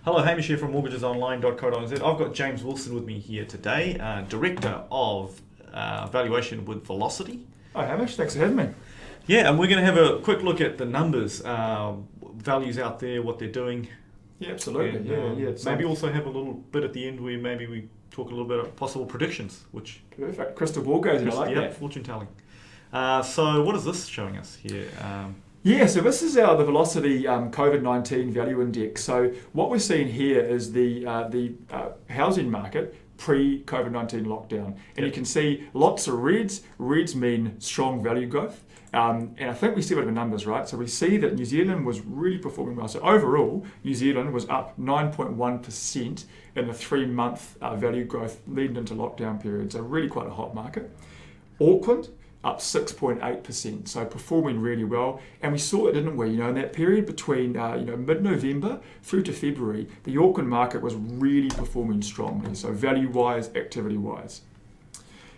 Hello, Hamish here from mortgagesonline.co.nz. I've got James Wilson with me here today, Director of Valuation with Valocity. Hi Hamish, thanks for having me. Yeah, and we're going to have a quick look at the numbers, values out there, what they're doing. Yeah, absolutely. And, maybe also have a little bit at the end where maybe we talk a little bit of possible predictions, which... Perfect. Crystal ball gazing, I like that. Fortune telling. So what is this showing us here? So this is the Valocity COVID-19 value index. So what we're seeing here is the housing market pre-COVID-19 lockdown. And you can see lots of reds. Reds mean strong value growth. And I think we see whatever numbers, right? So we see that New Zealand was really performing well. So overall, New Zealand was up 9.1% in the 3-month value growth leading into lockdown period. So really quite a hot market. Auckland, up 6.8%, so performing really well. And we saw it, didn't we? In that period between mid-November through to February, the Auckland market was really performing strongly, so value-wise, activity-wise.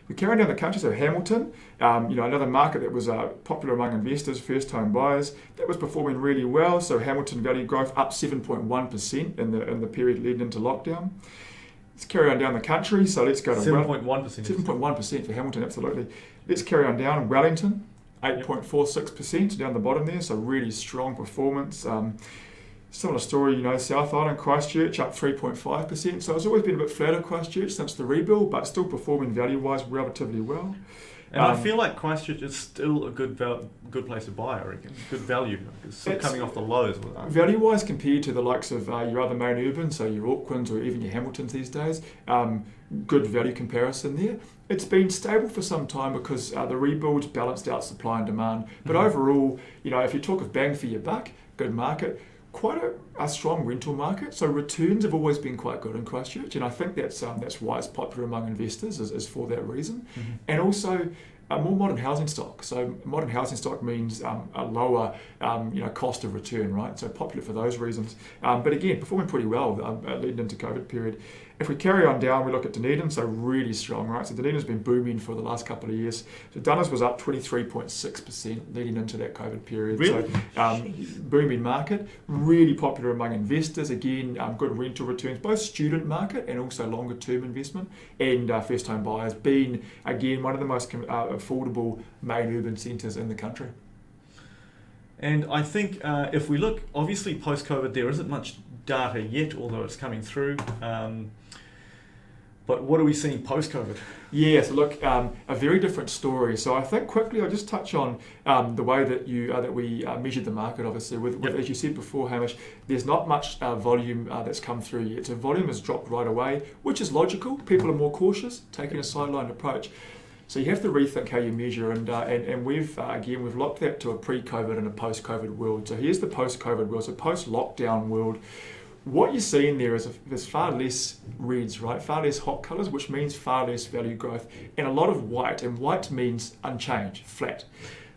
We carry down the country, so Hamilton, another market that was popular among investors, first-time buyers, that was performing really well. So Hamilton value growth up 7.1% in the period leading into lockdown. Let's carry on down the country. So let's go to 7.1%. 7.1% for Hamilton, absolutely. Let's carry on down. Wellington, 8.46% down the bottom there. So really strong performance. Similar story, South Island, Christchurch up 3.5%. So it's always been a bit flatter Christchurch since the rebuild, but still performing value-wise relatively well. And I feel like Christchurch is still a good place to buy, I reckon. Good value. It's still coming off the lows. Value-wise, compared to the likes of your other main urban, so your Aucklands or even your Hamiltons these days, good value comparison there. It's been stable for some time because the rebuild's balanced out supply and demand. But overall, if you talk of bang for your buck, good market, quite a strong rental market. So returns have always been quite good in Christchurch, and I think that's why it's popular among investors is for that reason. Mm-hmm. And also a more modern housing stock. So modern housing stock means a lower cost of return, right? So popular for those reasons. But again, performing pretty well leading into COVID period. If we carry on down, we look at Dunedin, so really strong, right? So Dunedin's been booming for the last couple of years. So Dunners was up 23.6% leading into that COVID period. Really? So booming market, really popular among investors. Again, good rental returns, both student market and also longer term investment, and first home buyers being, again, one of the most affordable main urban centres in the country. And I think if we look, obviously post-COVID, there isn't much data yet, although it's coming through. But what are we seeing post-COVID? Yes, look, a very different story. So I think quickly I'll just touch on the way that we measured the market, obviously. With, as you said before, Hamish, there's not much volume that's come through yet. So volume has dropped right away, which is logical. People are more cautious, taking a sideline approach. So you have to rethink how you measure, and we've locked that to a pre-COVID and a post-COVID world. So here's the post-COVID world, so post-lockdown world. What you're seeing there is there's far less reds, right? Far less hot colours, which means far less value growth, and a lot of white, and white means unchanged, flat.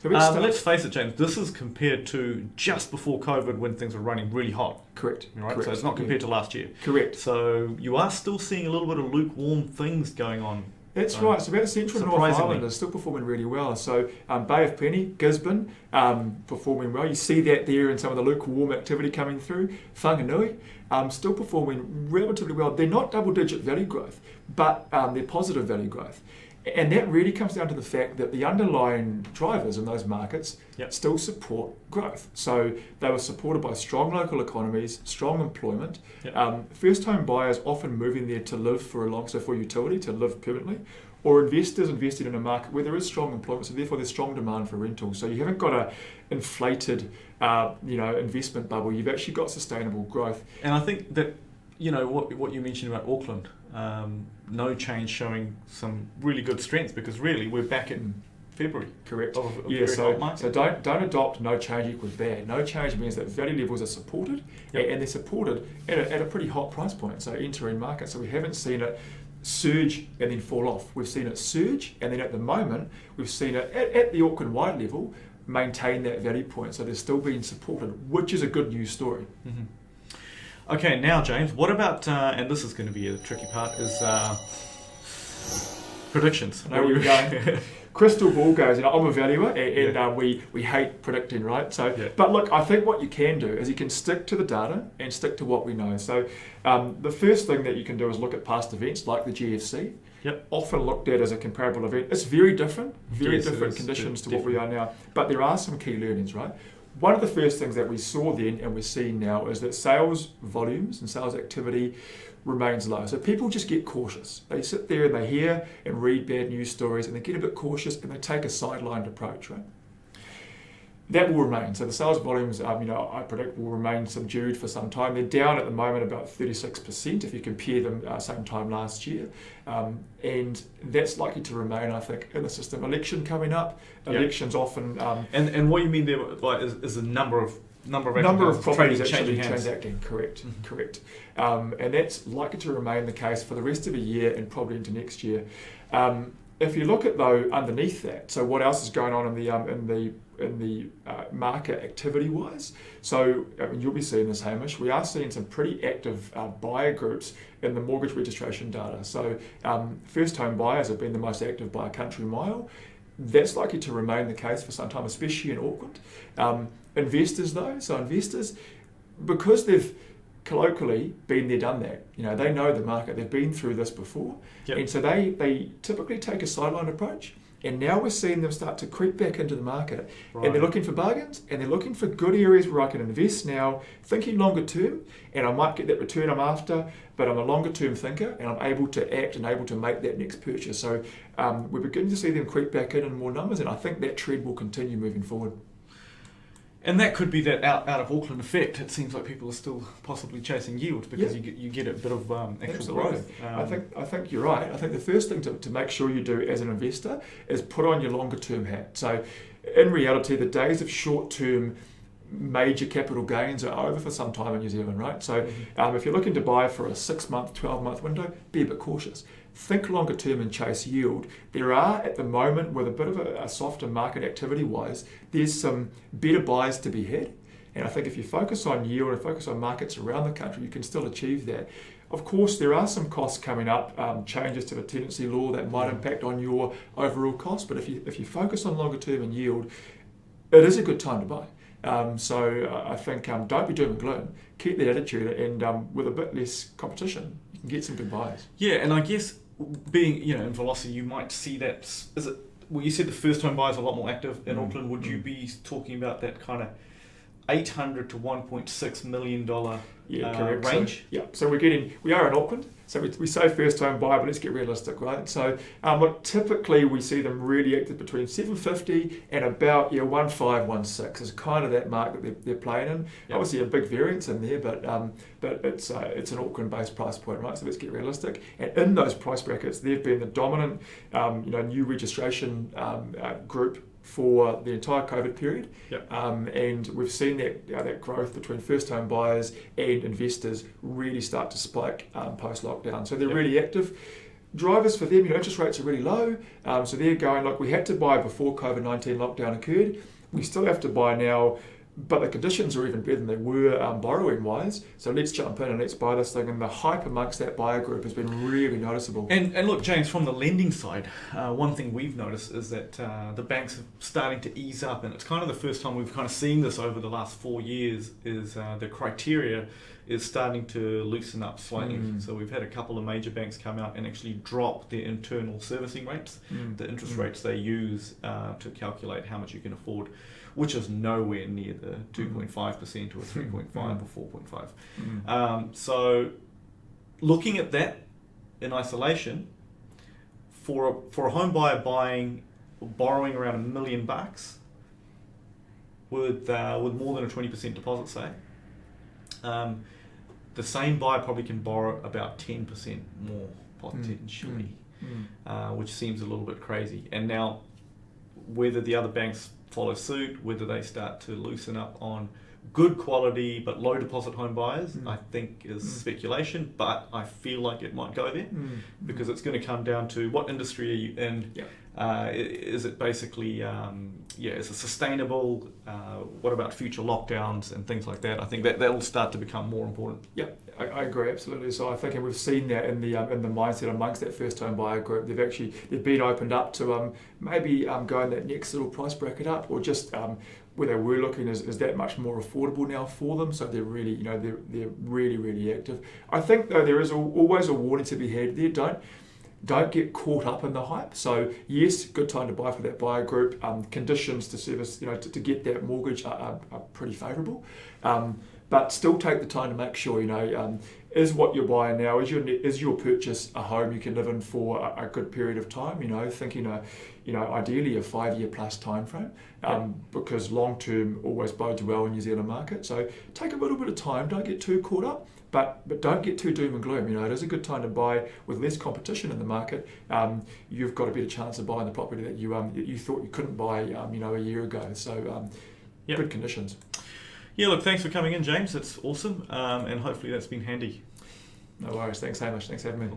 So let's face it, James, this is compared to just before COVID when things were running really hot. Correct. Right? Correct. So it's not compared to last year. Correct. So you are still seeing a little bit of lukewarm things going on. That's right. So about Central and North Island is still performing really well. So Bay of Plenty, Gisborne, performing well. You see that there in some of the lukewarm activity coming through. Whanganui, still performing relatively well. They're not double-digit value growth, but they're positive value growth. And that really comes down to the fact that the underlying drivers in those markets still support growth. So they were supported by strong local economies, strong employment. First home buyers often moving there to live for utility, to live permanently, or investors investing in a market where there is strong employment, so therefore there's strong demand for rentals. So you haven't got a inflated investment bubble, you've actually got sustainable growth. And I think that what you mentioned about Auckland, no change, showing some really good strength, because really we're back in February. Correct. So don't adopt no change equals bad. No change means that value levels are supported, and they're supported at a pretty hot price point. So entering market. So we haven't seen it surge and then fall off. We've seen it surge, and then at the moment we've seen it at the Auckland wide level maintain that value point. So they're still being supported, which is a good news story. Mm-hmm. Okay, now James, what about, and this is going to be a tricky part, is predictions. I know where you're going. crystal ball goes, I'm a valuer, and we hate predicting, right? So, but look, I think what you can do is you can stick to the data and stick to what we know. So, the first thing that you can do is look at past events like the GFC. Often looked at as a comparable event. It's very different, different conditions to what we are now. But there are some key learnings, right? One of the first things that we saw then and we're seeing now is that sales volumes and sales activity remains low. So people just get cautious. They sit there and they hear and read bad news stories and they get a bit cautious and they take a sidelined approach, right? That will remain. So the sales volumes, I predict will remain subdued for some time. They're down at the moment about 36% if you compare them same time last year. And that's likely to remain, I think, in the system. Election coming up, elections often... And what you mean there is the number of properties actually transacting. Correct. And that's likely to remain the case for the rest of the year and probably into next year. If you look at though underneath that, so what else is going on in the market activity wise? So you'll be seeing this, Hamish. We are seeing some pretty active buyer groups in the mortgage registration data. So first home buyers have been the most active by a country mile. That's likely to remain the case for some time, especially in Auckland. Investors though, because they've colloquially been there, done that. They know the market. They've been through this before. And so they typically take a sideline approach. And now we're seeing them start to creep back into the market. Right. And they're looking for bargains and they're looking for good areas where I can invest now, thinking longer term, and I might get that return I'm after, but I'm a longer term thinker and I'm able to act and able to make that next purchase. So we're beginning to see them creep back in more numbers, and I think that trend will continue moving forward. And that could be that out of Auckland effect. It seems like people are still possibly chasing yield because you get a bit of actual growth. I think you're right. I think the first thing to make sure you do as an investor is put on your longer term hat. So in reality, the days of short term major capital gains are over for some time in New Zealand, right? So if you're looking to buy for a 6-month, 12-month window, be a bit cautious. Think longer term and chase yield. There are, at the moment, with a bit of a softer market activity-wise, there's some better buys to be had. And I think if you focus on yield and focus on markets around the country, you can still achieve that. Of course, there are some costs coming up, changes to the tenancy law that might impact on your overall cost. But if you focus on longer term and yield, it is a good time to buy. So I think don't be doom and gloom. Keep that attitude, and with a bit less competition, you can get some good buys. Yeah, and I guess being in Valocity, you might see that. Is it? Well, you said the first home buyers are a lot more active in Auckland. Would you be talking about that kind of $800 to $1.6 million range? So we are in Auckland. So we say first home buyer, but let's get realistic, right? So typically we see them really active between 750 and about 1.5, is kind of that mark that they're playing in. Yep. Obviously a big variance in there, but it's an Auckland-based price point, right? So let's get realistic. And in those price brackets, they've been the dominant new registration group for the entire COVID period. Yep. And we've seen that growth between first home buyers and investors really start to spike post-lockdown. So they're really active. Drivers for them, interest rates are really low. So they're going, look, we had to buy before COVID-19 lockdown occurred. We still have to buy now, but the conditions are even better than they were borrowing-wise. So let's jump in and let's buy this thing. And the hype amongst that buyer group has been really noticeable. And look, James, from the lending side, one thing we've noticed is that the banks are starting to ease up. And it's kind of the first time we've kind of seen this over the last 4 years is the criteria is starting to loosen up slightly. So we've had a couple of major banks come out and actually drop their internal servicing rates, the interest rates they use to calculate how much you can afford, which is nowhere near the 2.5% or 3.5 or 4.5. So looking at that in isolation, for a home buyer borrowing around $1 million with more than a 20% deposit, say, the same buyer probably can borrow about 10% more potentially, which seems a little bit crazy. And now, whether the other banks follow suit, whether they start to loosen up on good quality but low deposit home buyers, I think is speculation, but I feel like it might go there because it's going to come down to what industry are you in. Is it basically, is it sustainable? What about future lockdowns and things like that? I think that will start to become more important. Yeah, I agree absolutely. So I think, and we've seen that in the mindset amongst that first home buyer group. They've been opened up to maybe go in that next little price bracket up, or just where they were looking is that much more affordable now for them. So they're really, they're really, really active. I think though there is always a warning to be had there. Don't get caught up in the hype. So yes, good time to buy for that buyer group. Conditions to service, to get that mortgage are pretty favourable. But still take the time to make sure, is what you're buying now, is your purchase a home you can live in for a good period of time? Thinking ideally a 5-year plus time frame, because long term always bodes well in New Zealand market. So take a little bit of time. Don't get too caught up. But don't get too doom and gloom. It is a good time to buy with less competition in the market. You've got a better chance of buying the property that you thought you couldn't buy, a year ago. So good conditions. Yeah, look, thanks for coming in, James. It's awesome, and hopefully that's been handy. No worries. Thanks, Hamish. Thanks for having me.